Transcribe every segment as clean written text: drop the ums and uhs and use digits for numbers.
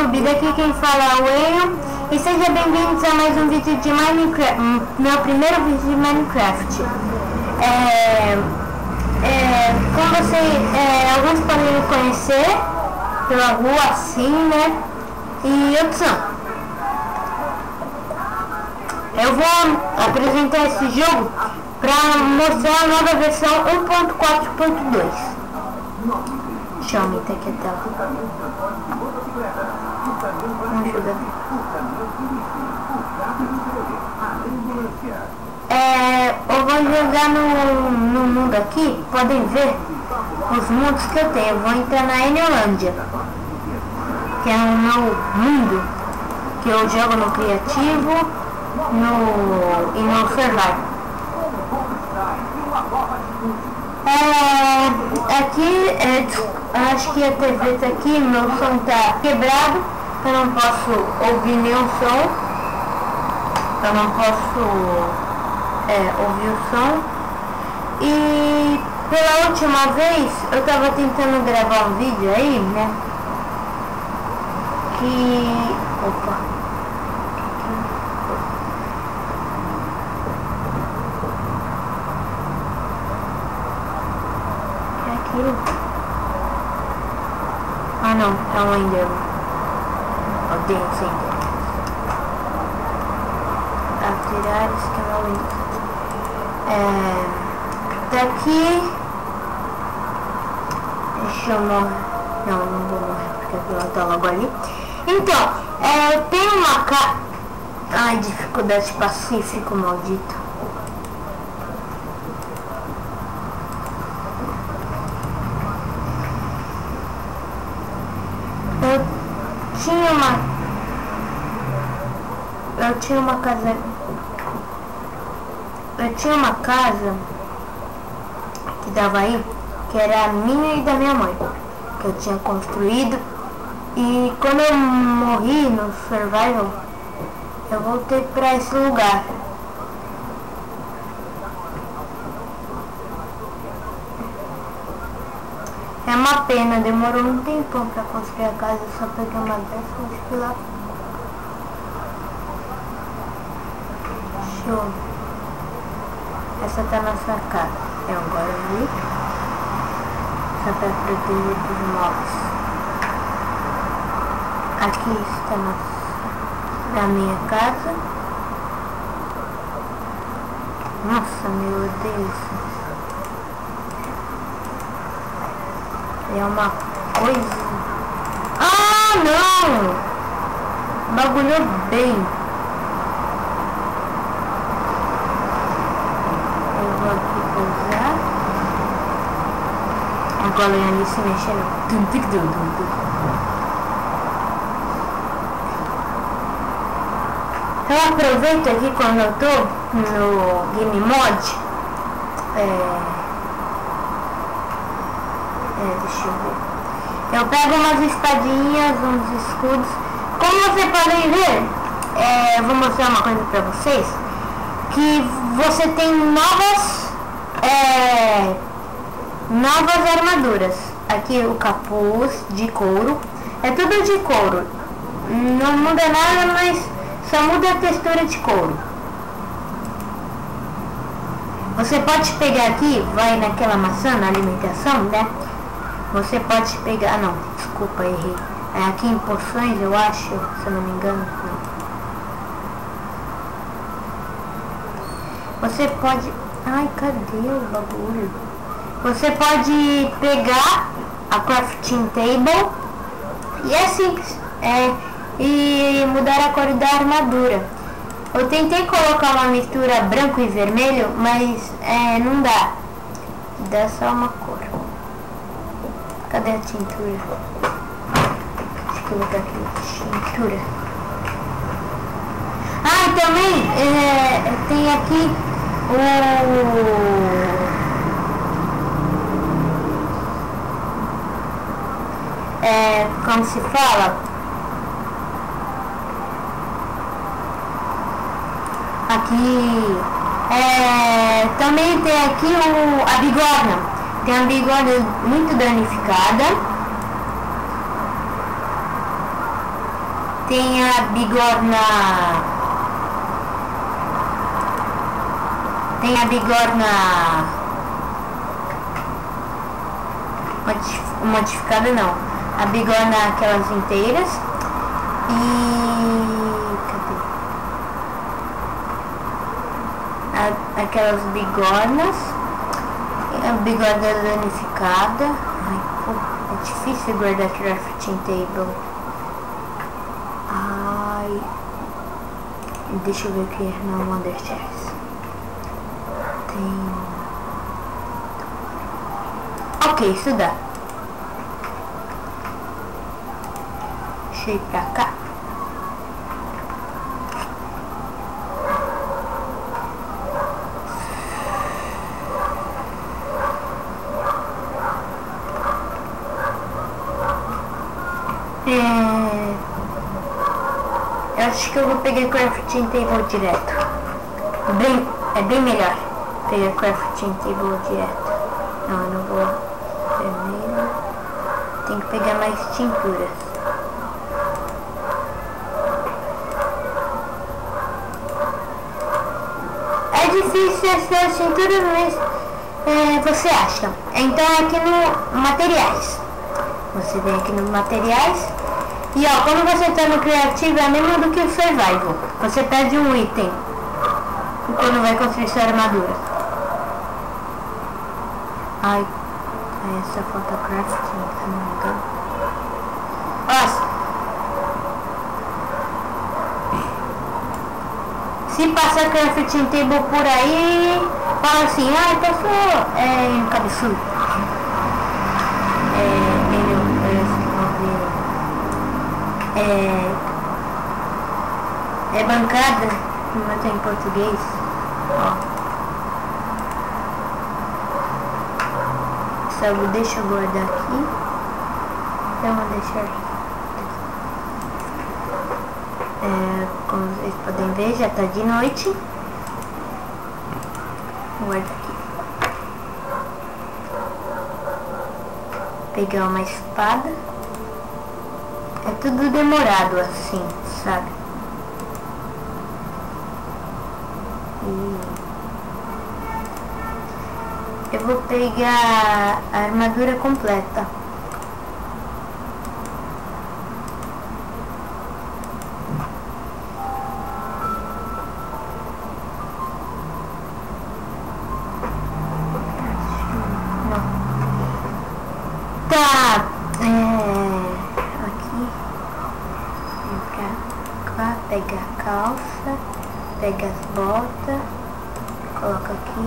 YouTube, daqui quem fala é o William e sejam bem-vindos a mais um vídeo de Minecraft, meu primeiro vídeo de Minecraft. Como alguns podem me conhecer pela rua assim, né? E outros não. Eu vou apresentar esse jogo para mostrar a nova versão 1.4.2. Deixa eu aumentar aqui a tela. Me ajuda. Eu vou jogar no mundo aqui. Podem ver os mundos que eu tenho. Eu vou entrar na Enelândia, que é o meu mundo, que eu jogo no criativo e no survival. Aqui, acho que a TV tá aqui, meu som tá quebrado, eu não posso ouvir nenhum som, eu não posso ouvir o som. E pela última vez eu tava tentando gravar um vídeo aí, né, Ah não, é um Enderman. Odeio esse Enderman. Atirar, esquema Windows. Daqui. Deixa eu morrer. Não vou morrer porque ela tá logo ali. Então, eu tenho uma Ai, dificuldade pacífico, maldito. Eu tinha uma casa que dava aí, que era a minha e da minha mãe, que eu tinha construído, e quando eu morri no survival, eu voltei pra esse lugar. É uma pena, demorou um tempão pra construir a casa, eu só peguei uma dessas, acho que lá. Show. Essa tá na sua casa. Eu agora vi. Só pra proteger dos mobs. Aqui está na minha casa. Nossa, meu Deus. É uma coisa. Ah, não! Bagulhou bem. Eu vou aqui pousar. Agora eu ali se mexendo. Eu aproveito aqui quando eu tô no Game Mod. Deixa eu ver. Eu pego umas espadinhas, uns escudos. Como vocês podem ver, eu vou mostrar uma coisa pra vocês. Que você tem novas armaduras. Aqui o capuz de couro. É tudo de couro. Não muda nada, mas só muda a textura de couro. Você pode pegar aqui, vai naquela maçã, na alimentação, né? Você pode pegar, não, desculpa, errei. É aqui em poções, eu acho, se eu não me engano, não. Você pode... Ai, cadê o bagulho? Você pode pegar a crafting table e é simples, e mudar a cor da armadura. Eu tentei colocar uma mistura branco e vermelho, mas não dá. Dá só uma cor. Cadê a tintura? Deixa eu colocar aqui, tintura. Ah, e também tem aqui como se fala? Aqui também tem aqui a bigorna. Tem a bigorna muito danificada. Tem a bigorna. Tem a bigorna modificada, não. A bigorna aquelas inteiras. E cadê? Aquelas bigornas. A bigorna danificada. Ai, pô, é difícil guardar crafting table. Ai, deixa eu ver o que é no Wonder Chest. Tem. Ok, isso dá. Deixa eu ir pra cá. Eu acho que eu vou pegar crafting table direto. É bem melhor pegar crafting table direto. Não, eu não vou. Primeiro tem que pegar mais tinturas. É difícil essas tinturas, mas você acha. Então aqui no materiais. Você vem aqui no materiais. E ó, quando você tá no criativo é mesmo do que o survival. Você perde um item quando vai construir sua armadura. Ai, essa falta crafting, se não me engano. Nossa. Se passar crafting table por aí, fala assim, passou em cabeçudo. É bancada, mas em português. Ó. Só deixa eu guardar aqui. Então vou deixar como vocês podem ver, já tá de noite. Guarda aqui. Pegar uma espada. É tudo demorado assim, sabe? Eu vou pegar a armadura completa. Não. Tá. Aqui. Vem pra cá. Pega a calça. Pega as botas. Coloca aqui,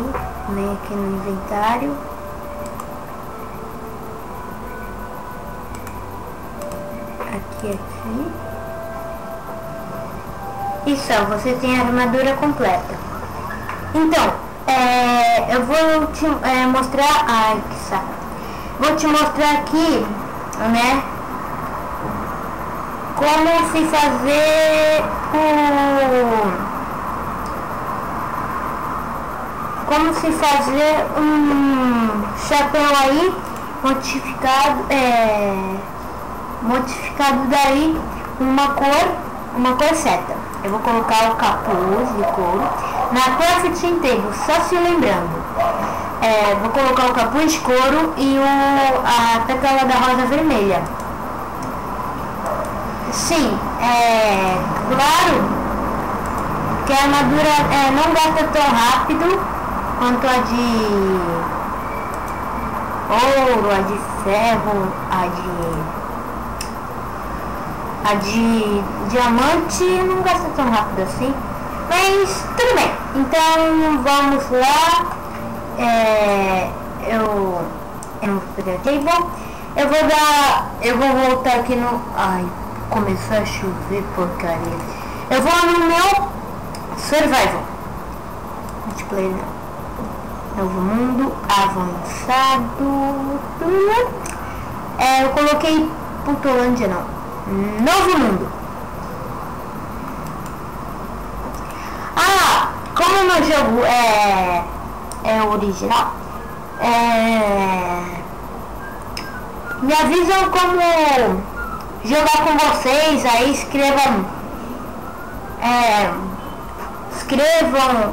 vem aqui no inventário. Aqui. E só, você tem a armadura completa. Então, eu vou te mostrar... Ai, que saco. Vou te mostrar aqui, né? Como se fazer como se fazer um chapéu aí modificado daí uma cor certa. Eu vou colocar o capuz de couro na crafting table, só se lembrando. Vou colocar o capuz de couro e a pétala da rosa vermelha. Sim, claro que a armadura não gasta tão rápido quanto a de ouro, a de ferro, a de diamante não gasta tão rápido assim, mas tudo bem. Então vamos lá. Eu não vou pegar table. Eu vou voltar aqui no... Ai, começou a chover, porcaria. Eu vou no meu survival. Multiplayer não. Novo mundo, avançado. Eu coloquei Putolândia não. Novo mundo. Como o meu jogo é original, me avisam como jogar com vocês, aí escrevam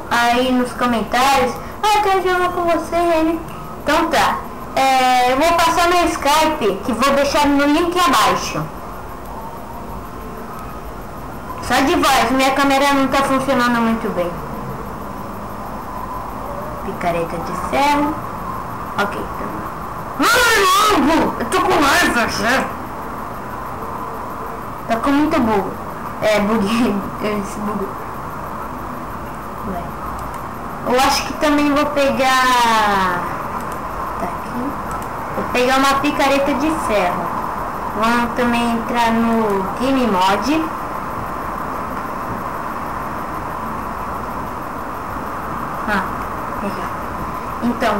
aí nos comentários. Ah, eu quero jogar com você, Reni. Então tá. Eu vou passar meu Skype, que vou deixar no link abaixo. Só de voz, minha câmera não tá funcionando muito bem. Picareta de ferro. Ok. Eu tô com raiva, já. Tá com muito bug. Buguei. Esse bug. Eu acho que também vou pegar... Tá aqui. Vou pegar uma picareta de ferro. Vamos também entrar no Game Mod. Então,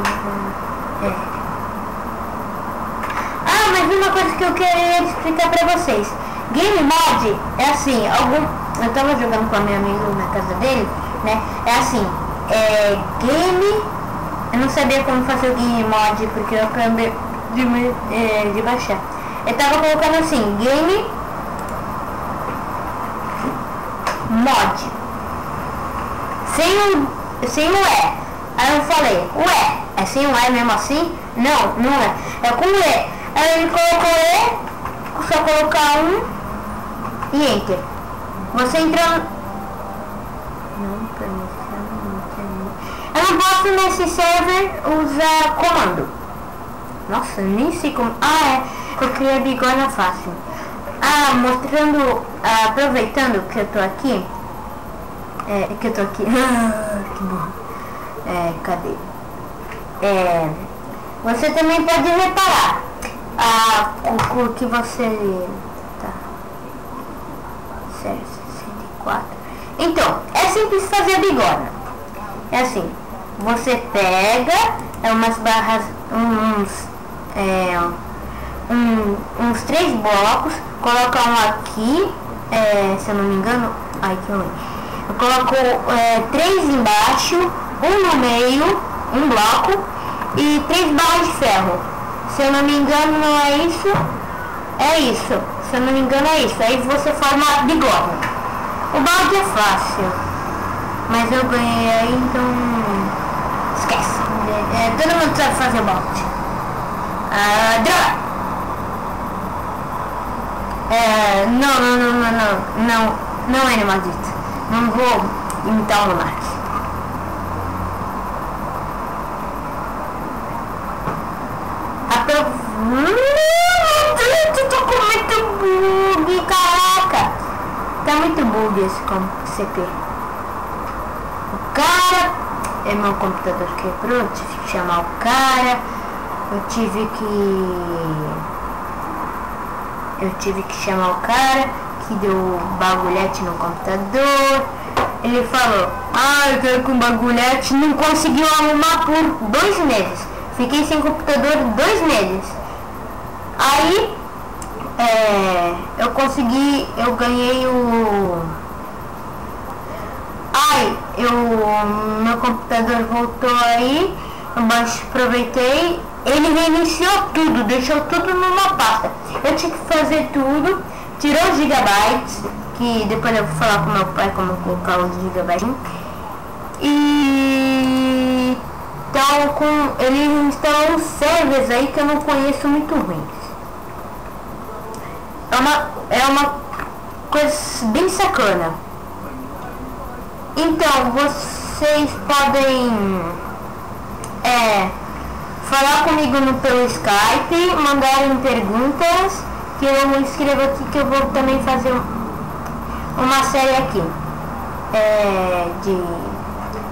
mas uma coisa que eu queria explicar pra vocês. Game Mod é assim, eu tava jogando com a minha amiga na casa dele, né? É assim, game... Eu não sabia como fazer o Game Mod, porque eu acabei de baixar. Eu tava colocando assim, Game Mod. Sem o E. Aí eu falei, ué, é sem o E mesmo assim? Não, não é. É com o E. Aí ele colocou E, só colocar e Enter. Você entra... Não, eu não posso nesse server usar comando. Nossa, eu nem sei como... eu criei a bigorna fácil. Mostrando, aproveitando que eu tô aqui. Que bom. Cadê? Você também pode reparar o que você... Tá. 64. Então, é simples fazer a bigorna. É assim, você pega umas barras, uns 3 blocos, coloca um aqui, se eu não me engano, que ruim. Eu coloco 3 embaixo, um no meio, um bloco e 3 barras de ferro. Se eu não me engano, não é isso? É isso. Se eu não me engano, é isso. Aí você forma a bigorna. O balde é fácil, mas eu ganhei aí, então esquece. Todo mundo sabe fazer balde. Droga! Não é maldito. Não vou imitar o Monark. Eu tô com muito bug, caraca. Tá muito bug esse CP. O cara... meu computador quebrou, eu tive que chamar o cara. Eu tive que chamar o cara que deu bagulhete no computador. Ele falou, eu quero com bagulhete. Não conseguiu arrumar por 2 meses. Fiquei sem computador 2 meses. Aí eu consegui, eu ganhei meu computador voltou aí, eu aproveitei, ele reiniciou tudo, deixou tudo numa pasta. Eu tinha que fazer tudo, tirou os gigabytes, que depois eu vou falar com meu pai como colocar os gigabytes. E então ele instalou uns servers aí que eu não conheço muito ruins. É uma coisa bem sacana. Então vocês podem falar comigo pelo Skype, mandarem perguntas que eu escrevo aqui, que eu vou também fazer uma série aqui de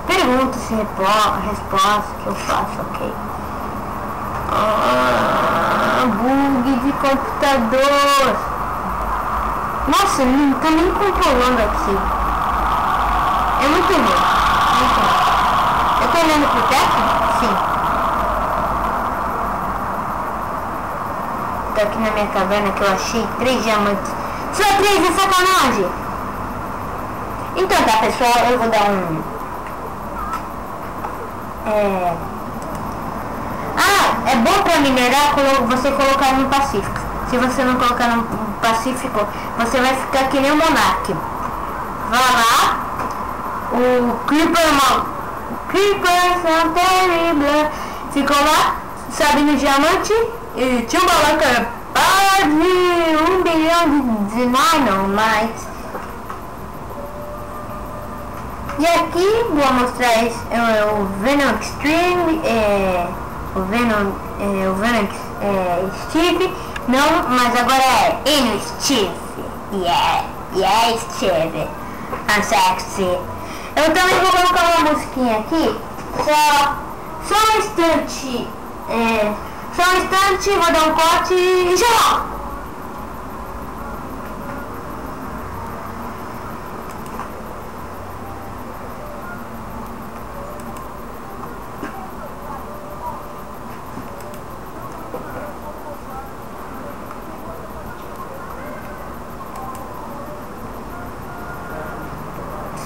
perguntas e respostas que eu faço, ok? Bug de computador. Nossa, não tá nem controlando aqui. É muito ruim. Eu tô olhando pro teto? Sim. Tô aqui na minha caverna que eu achei 3 diamantes. Só 3, é sacanagem. Então tá, pessoal, eu vou dar é bom pra minerar você colocar no Pacífico. Se você não colocar no Pacífico, você vai ficar que nem o Monark. Vai lá, o Creeper são terríveis. Ficou lá, sobe no diamante e tinha uma louca de 1 bilhão de nano, mas... E aqui vou mostrar o Venom Extreme, o Venom Steve, não, mas agora é Eno Steve, yeah Steve, I'm sexy. Eu também vou colocar uma musiquinha aqui, só um instante, vou dar um corte e já volto.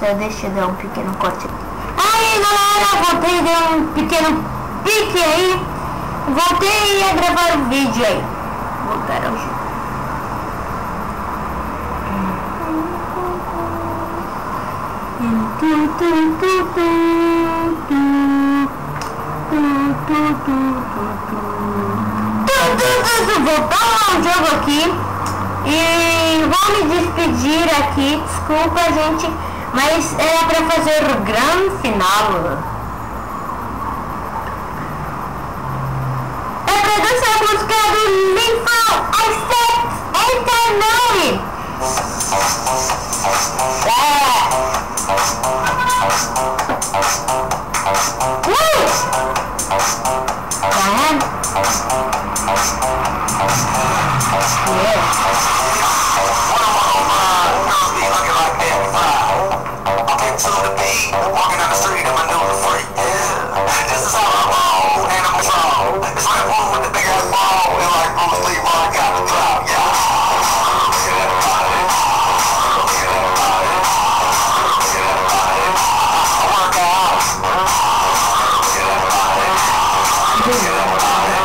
Só deixa eu dar um pequeno corte. Aí galera, voltei, dei um pequeno pique aí. Voltei a gravar o vídeo aí. Voltar ao jogo. Voltamos ao jogo aqui. E vou me despedir aqui. Desculpa, gente. Mas era pra fazer o grande final. É pra dançar a música do Linfal Eternally. Walking down the street, I'm a new freak, yeah. This is how I roll, and I'm control. It's like one with the big ass ball, and like Bruce Lee, I got the drop, yeah. Look at that body, look at that body, look at that body. I work out, look at that body, look at that body,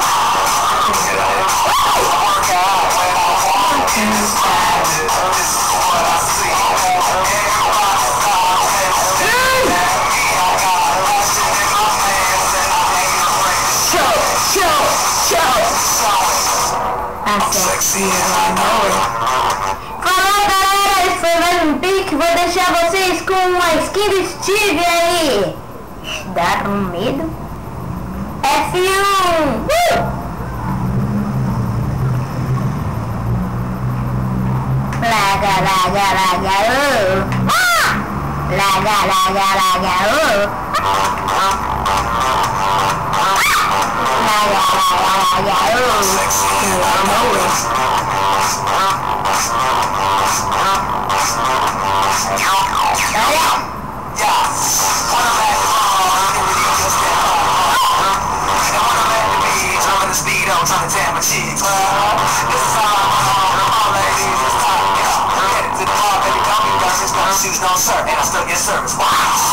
look at that. I work out when I walk inside. This is what I see. Everybody's talking. Sexy, I know it. Falou galera, esse foi mais um pique. Vou deixar vocês com uma skin do Steve aí. Dá um medo. F1 Laga, trying to tap my cheeks. This is how I'm ladies, it's time. Headed to the bar, baby, call me, got shoes, no shirt, and I still get service. Wow.